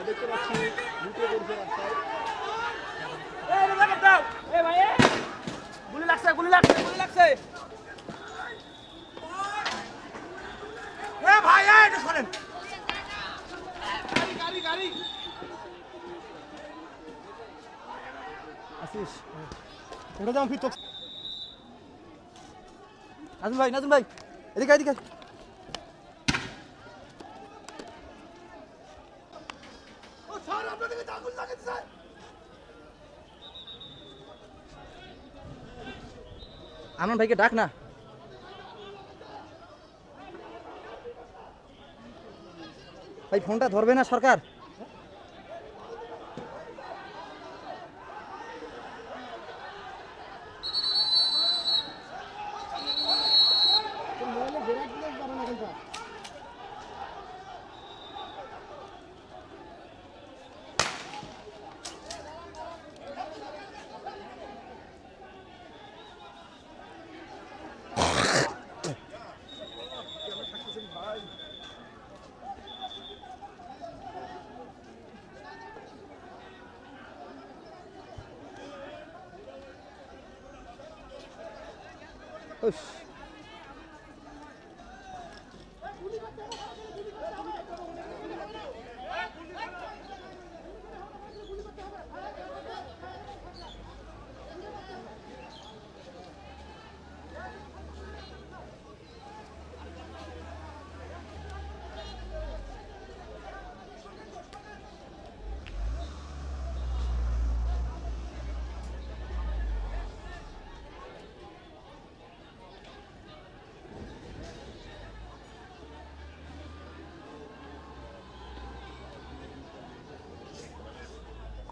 দেখতে পাচ্ছি গুলি লাগছে গুলি লাগছে গুলি লাগছে ভাই এটা শোনেন গাড়ি গাড়ি আসিস ওটা দাম ফির তো নাজম ভাই এদিকে এদিকে ও স্যার আপনাদেরকে আগুন লাগাতে স্যার আনন্দ ভাইকে ডাক না ভাই ফোনটা ধরবে না সরকার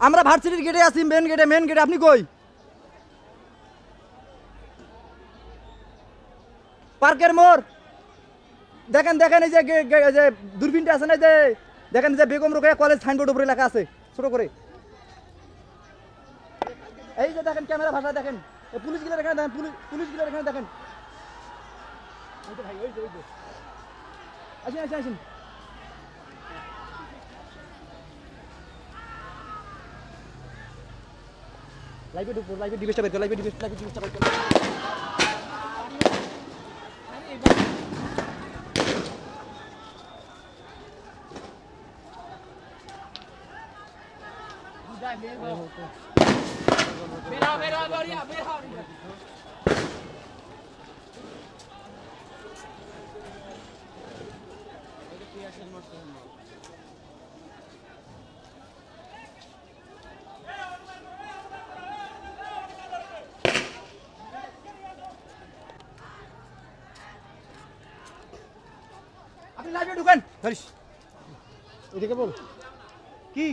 আমরা ভার্সিটির গেটে আছি মেন গেটে আপনি কই পার্কের মোড় দেখেন দেখেন এই যে দূরবীনটা আছে না যে দেখেন যে বেগম রোকেয়া কলেজ সাইনবোর্ড উপরে লেখা আছে ছোট করে এই যে দেখেন ক্যামেরা ভাষা দেখেন পুলিশগুলো এখানে দেখেন পুলিশগুলো এখানে দেখেন ভাই ওই যে আসেন আসেন আসেন লাইভে ঢুকবো লাইভে ডিবেসটা বের করো লাইভে ডিবেসটা বের করো আপনি লাইভে ঢুকেন ধরিস এদিকে বল কি